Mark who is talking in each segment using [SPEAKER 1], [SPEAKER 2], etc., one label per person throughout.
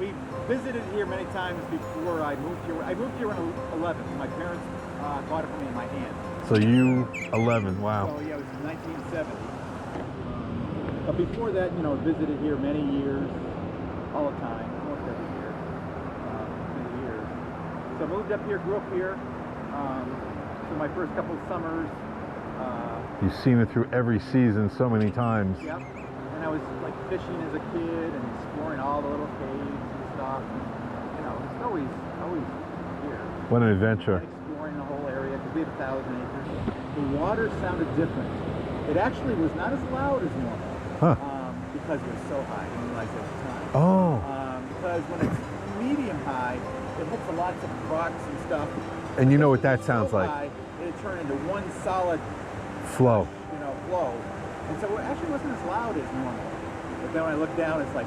[SPEAKER 1] We visited here many times before I moved here. I moved here when I was 11. My parents bought it for me in my hand.
[SPEAKER 2] So you 11, wow.
[SPEAKER 1] So yeah, it was 1970. But before that, you know, visited here many years, all the time, almost every year, many years. So I moved up here, grew up here. For my first couple of summers.
[SPEAKER 2] You've seen it through every season so many times.
[SPEAKER 1] Yep. And I was like fishing as a kid and exploring all the little caves and stuff. And, you know, it's always here.
[SPEAKER 2] What an adventure.
[SPEAKER 1] And exploring the whole area because we have 1,000 acres. The water sounded different. It actually was not as loud as normal.
[SPEAKER 2] Huh.
[SPEAKER 1] Because it was so high. I didn't realize it at the time.
[SPEAKER 2] Oh.
[SPEAKER 1] Because when it's medium high, it hits a lot of rocks and stuff.
[SPEAKER 2] And you know what that sounds
[SPEAKER 1] so
[SPEAKER 2] like.
[SPEAKER 1] High, it turned into one solid
[SPEAKER 2] flow.
[SPEAKER 1] You know, flow. And so it actually wasn't as loud as normal. But then when I look down, it's like...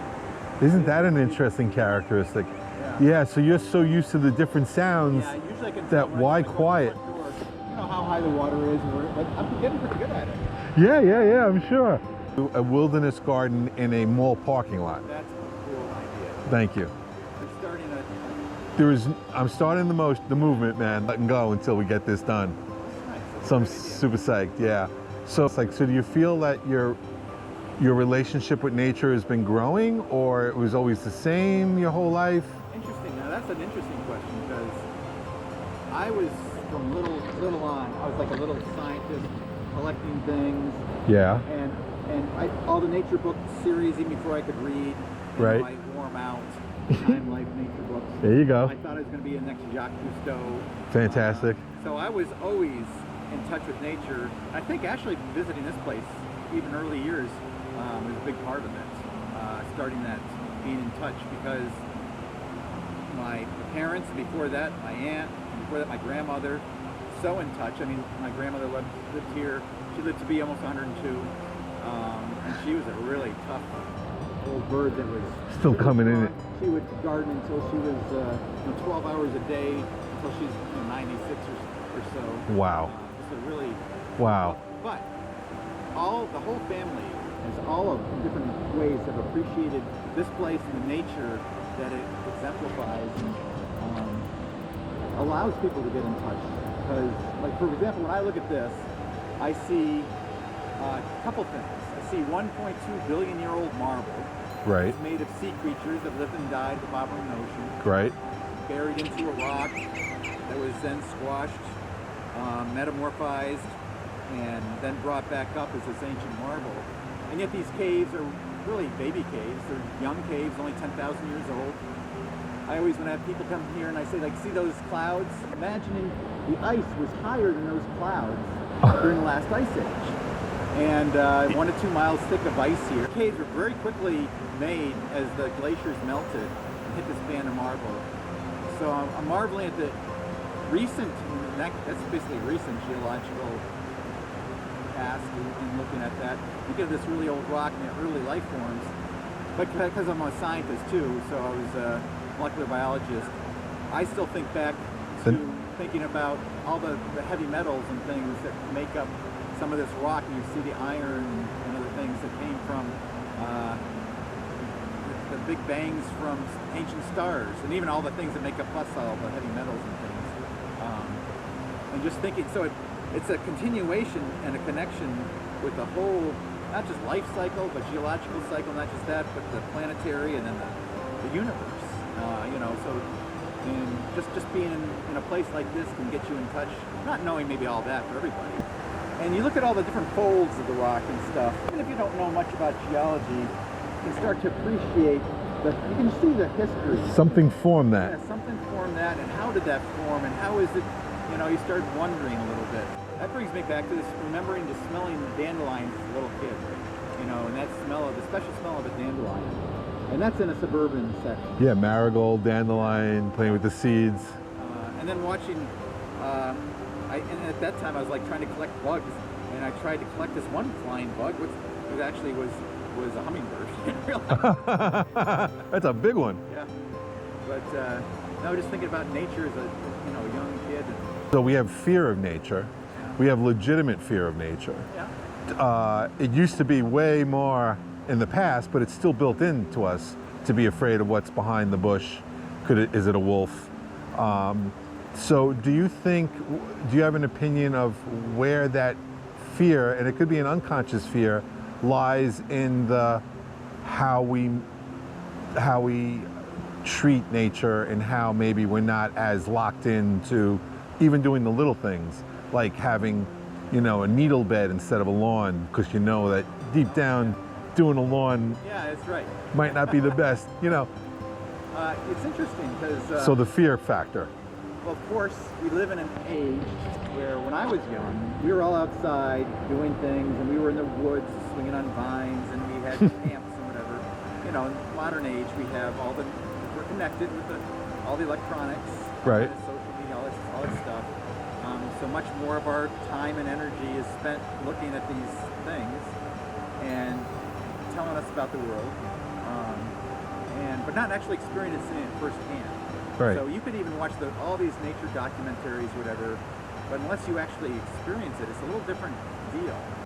[SPEAKER 2] Isn't that an interesting characteristic? Yeah, so you're so used to the different sounds
[SPEAKER 1] usually I can
[SPEAKER 2] that why quiet?
[SPEAKER 1] You know how high the water is, but I'm getting pretty good at it.
[SPEAKER 2] Yeah, I'm sure. A wilderness garden in a mall parking lot.
[SPEAKER 1] That's a cool idea.
[SPEAKER 2] Thank you.
[SPEAKER 1] We're starting
[SPEAKER 2] I'm starting the movement, man. Letting go until we get this done.
[SPEAKER 1] Nice.
[SPEAKER 2] So I'm super psyched, yeah. So it's like, so do you feel that your relationship with nature has been growing, or it was always the same your whole life?
[SPEAKER 1] Interesting. Now that's an interesting question because I was from little on. I was like a little scientist collecting things.
[SPEAKER 2] Yeah.
[SPEAKER 1] And all the nature book series, even before I could read.
[SPEAKER 2] Right.
[SPEAKER 1] I wore them out. Time Life nature books.
[SPEAKER 2] There you go.
[SPEAKER 1] I thought I was going to be a next Jacques Cousteau.
[SPEAKER 2] Fantastic.
[SPEAKER 1] So I was always in touch with nature. I think actually visiting this place, even early years, was a big part of it. Starting that, being in touch, because my parents, before that my aunt, before that my grandmother, so in touch. I mean, my grandmother lived here. She lived to be almost 102, and she was a really tough old bird that was
[SPEAKER 2] still coming in it.
[SPEAKER 1] She would garden until she was 12 hours a day until she's 96 or so.
[SPEAKER 2] Wow.
[SPEAKER 1] So really.
[SPEAKER 2] Wow.
[SPEAKER 1] But the whole family has all of different ways have appreciated this place and the nature that it exemplifies and allows people to get in touch. Because, like for example, when I look at this, I see a couple things. I see 1.2 billion-year-old marble.
[SPEAKER 2] Right.
[SPEAKER 1] It's made of sea creatures that lived and died at the bottom of the ocean.
[SPEAKER 2] Right.
[SPEAKER 1] Buried into a rock that was then squashed, metamorphized, and then brought back up as this ancient marble. And yet these caves are really baby caves. They're young caves, only 10,000 years old. I always, when I have people come here and I say, like, see those clouds? Imagining the ice was higher than those clouds during the last ice age. And 1 to 2 miles thick of ice here. Caves were very quickly made as the glaciers melted and hit this band of marble. So I'm marveling at the recent, that's basically recent geological past and looking at that. You get this really old rock and the early life forms. But because I'm a scientist too, so I was a molecular biologist, I still think back to thinking about all the heavy metals and things that make up some of this rock, and you see the iron and other things that came from the big bangs from ancient stars, and even all the things that make up us, all the heavy metals and things. And just thinking, so it's a continuation and a connection with the whole, not just life cycle, but geological cycle, not just that, but the planetary and then the universe. So and just being in a place like this can get you in touch, not knowing maybe all that for everybody. And you look at all the different folds of the rock and stuff. Even if you don't know much about geology, you can start to appreciate you can see the history.
[SPEAKER 2] Something formed that.
[SPEAKER 1] Yeah, something formed that, and how did that form, and how is it, you start wondering a little bit. That brings me back to this, remembering the smelling dandelions as a little kid, and that smell of, the special smell of a dandelion. And that's in a suburban section.
[SPEAKER 2] Yeah, marigold, dandelion, playing with the seeds.
[SPEAKER 1] And then watching, and at that time I was like trying to collect bugs, and I tried to collect this one flying bug, which actually was a hummingbird.
[SPEAKER 2] That's a big one.
[SPEAKER 1] Yeah. But no, just thinking about nature as a young kid.
[SPEAKER 2] So we have fear of nature.
[SPEAKER 1] Yeah.
[SPEAKER 2] We have legitimate fear of nature.
[SPEAKER 1] Yeah.
[SPEAKER 2] It used to be way more in the past, but it's still built into us. to be afraid of what's behind the bush. Is it a wolf? So do you have an opinion of where that fear, and it could be an unconscious fear, lies in how we treat nature, and how maybe we're not as locked into even doing the little things, like having, a needle bed instead of a lawn, because that deep down doing a lawn,
[SPEAKER 1] yeah, that's right,
[SPEAKER 2] might not be the best,
[SPEAKER 1] It's interesting because
[SPEAKER 2] So the fear factor.
[SPEAKER 1] well, of course, we live in an age where when I was young, we were all outside doing things, and we were in the woods swinging on vines, and we had camps and whatever. In modern age, we're connected with all the electronics,
[SPEAKER 2] Right.
[SPEAKER 1] social media, all this stuff. So much more of our time and energy is spent looking at these things and telling us about the world, but not actually experiencing it firsthand.
[SPEAKER 2] Right.
[SPEAKER 1] So you could even watch all these nature documentaries, whatever, but unless you actually experience it, it's a little different deal.